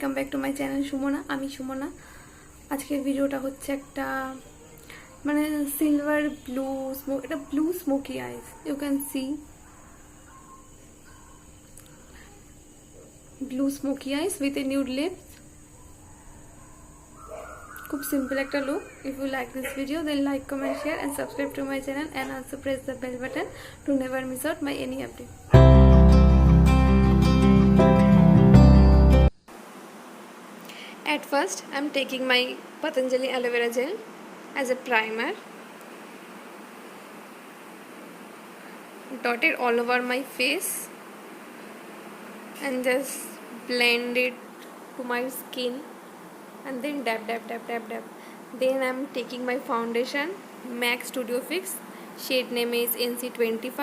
Welcome back to my channel Sumana. আমি সুমনা। আজকের ভিডিওটা হচ্ছে একটা মানে সিলভার ব্লু এটা blue smoky eyes, you can see blue smoky eyes with a nude lips. খুব সিম্পল একটা look. If you like this video then like, comment, share and subscribe to my channel and also press the bell button to never miss out my any update. At first, I am taking my Patanjali aloe vera gel as a primer, dot it all over my face and just blend it to my skin and then dab dab dab dab dab. Then I am taking my foundation MAC Studio Fix, shade name is NC25.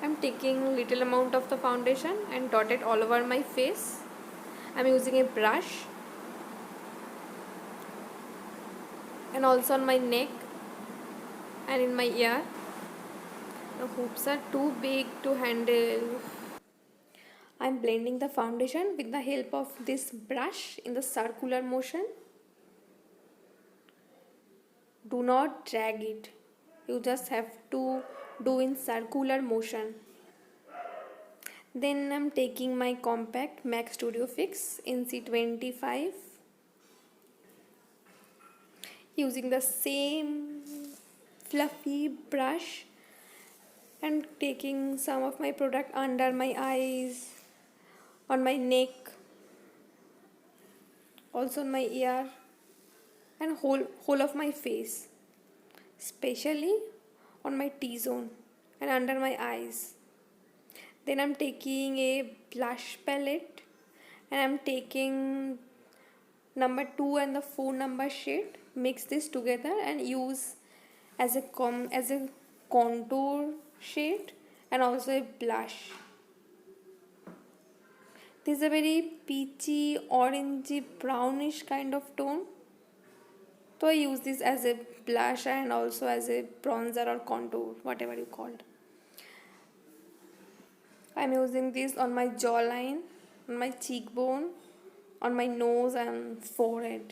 I am taking little amount of the foundation and dot it all over my face. I am using a brush and also on my neck and in my ear. The hoops are too big to handle. I am blending the foundation with the help of this brush in the circular motion. Do not drag it. You just have to do in circular motion. Then I am taking my compact MAC Studio Fix NC25. Using the same fluffy brush and taking some of my product under my eyes, on my neck, also on my ear and whole of my face, especially on my T-zone and under my eyes. Then I'm taking a blush palette and I'm taking number 2 and the 4 number shade, mix this together and use as a contour shade and also a blush. This is a very peachy, orangey, brownish kind of tone. So I use this as a blush and also as a bronzer or contour, whatever you called. I am using this on my jawline, on my cheekbone, on my nose and forehead.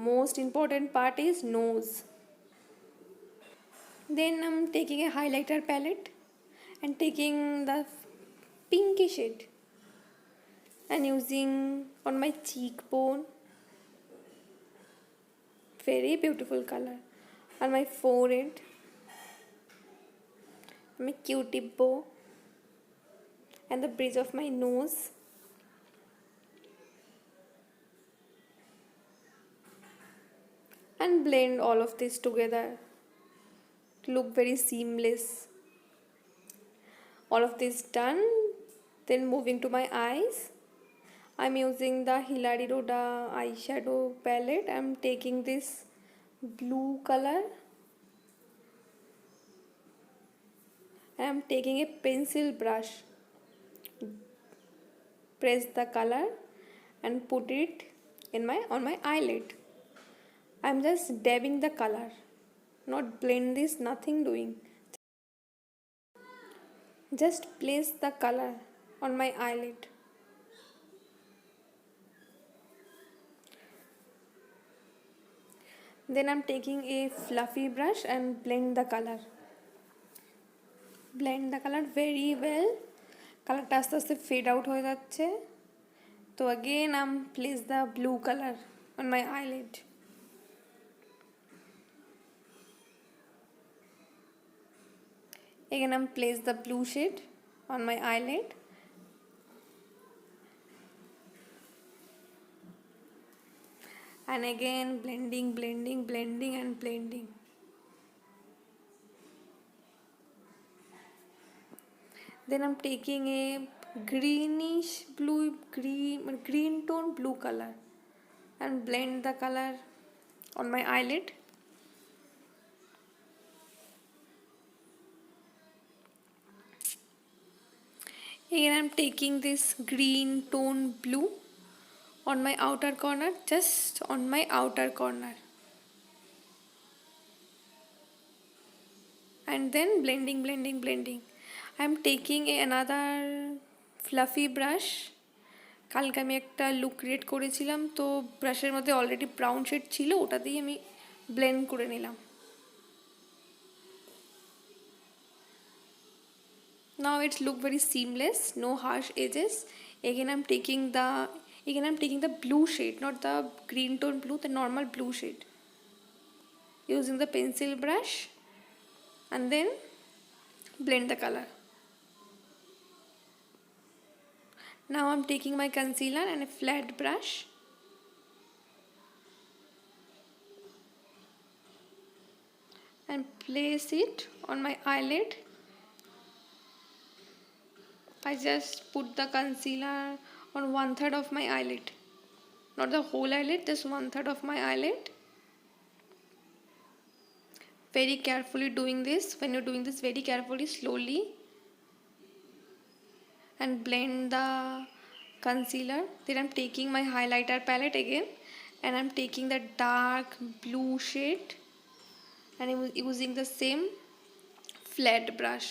Most important part is nose. Then I am taking a highlighter palette and taking the pinky shade and using on my cheekbone. Very beautiful color. On my forehead, my Q-tip bow and the bridge of my nose. And blend all of this together to look very seamless. All of this done. Then moving to my eyes, I'm using the Hilary Rhoda eyeshadow palette. I'm taking this blue color. I'm taking a pencil brush. Press the color and put it in on my eyelid. I'm just dabbing the color, not blend this, nothing doing. Just place the color on my eyelid. Then I'm taking a fluffy brush and blend the color. Blend the color very well. Color টা আস্তে আস্তে fade out হয়ে যাচ্ছে. So again I'm place the blue color on my eyelid. Again I'm place the blue shade on my eyelid. And again blending, blending, blending and blending. Then I'm taking a greenish blue, green tone blue color and blend the color on my eyelid. Again I'm taking this green tone blue on my outer corner, just on my outer corner. And then blending, blending, blending. I'm taking another fluffy brush কালকে আমি একটা look create করেছিলাম, তো ব্রাশের মধ্যে already brown shade ছিল, ওটা দিয়ে আমি ব্লেন্ড করে নিলাম। Now it's look very seamless, no harsh edges. Again I'm taking the blue shade, not the green tone blue, the normal blue shade, using the pencil brush, and then blend the color. Now I'm taking my concealer and a flat brush and place it on my eyelid. I just put the concealer on 1/3 of my eyelid, not the whole eyelid, just 1/3 of my eyelid. Very carefully doing this. When you're doing this, very carefully, slowly, and blend the concealer. Then I'm taking my highlighter palette again, and I'm taking the dark blue shade, and I'm using the same flat brush.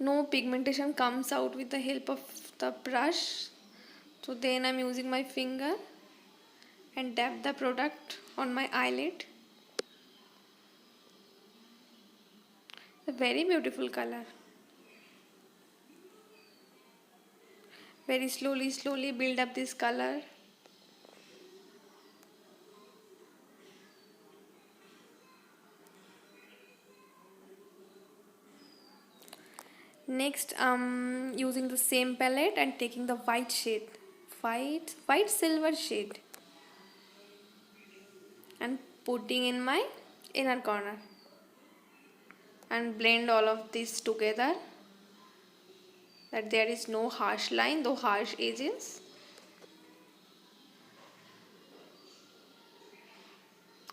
No pigmentation comes out with the help of the brush, so then I'm using my finger and dab the product on my eyelid. A very beautiful color. Very slowly build up this color. Next I'm using the same palette and taking the white shade, white silver shade, and putting in my inner corner, and blend all of this together, that there is no harsh line, no harsh edges.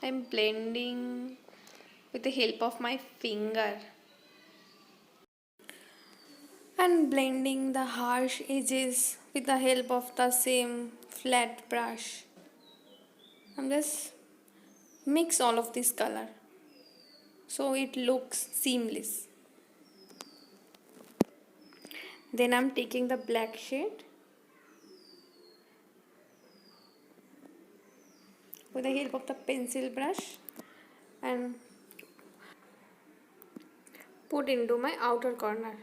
I'm blending with the help of my finger and blending the harsh edges with the help of the same flat brush. I'm just mix all of this color so it looks seamless. Then I'm taking the black shade with the help of the pencil brush and put into my outer corner,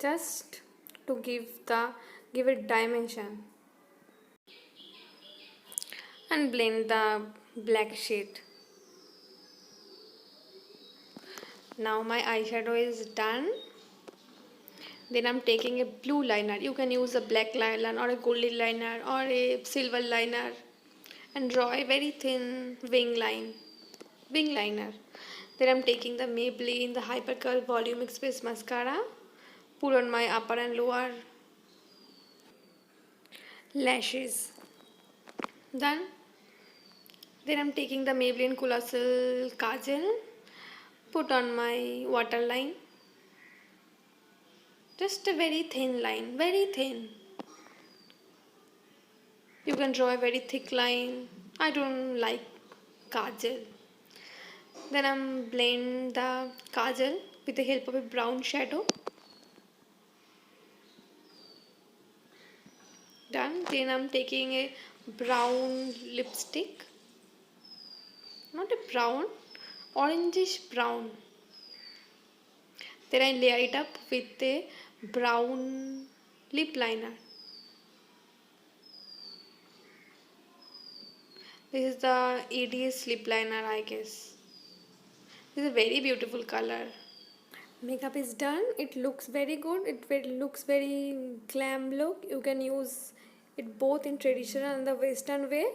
just to give it dimension, and blend the black shade. Now my eyeshadow is done. Then I'm taking a blue liner. You can use a black liner or a golden liner or a silver liner, and draw a very thin wing liner. Then I'm taking the Maybelline, the Hyper Curl Volume Express mascara, put on my upper and lower lashes. Done. Then I'm taking the Maybelline Colossal Kajal, put on my waterline. Just a very thin line, very thin. You can draw a very thick line. I don't like kajal. Then I'm blend the kajal with the help of a brown shadow. Done. Then I'm taking a brown lipstick, not a brown, orangish brown. Then I layer it up with a brown lip liner. This is the ADS lip liner, I guess. This is a very beautiful color. Makeup is done. It looks very good. It looks very glam look. You can use it both in traditional and the western way.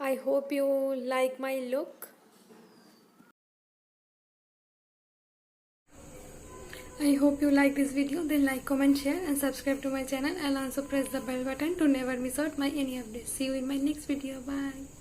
I hope you like my look. I hope you like this video. Then like, comment, share and subscribe to my channel, and also press the bell button to never miss out my any updates. See you in my next video. Bye.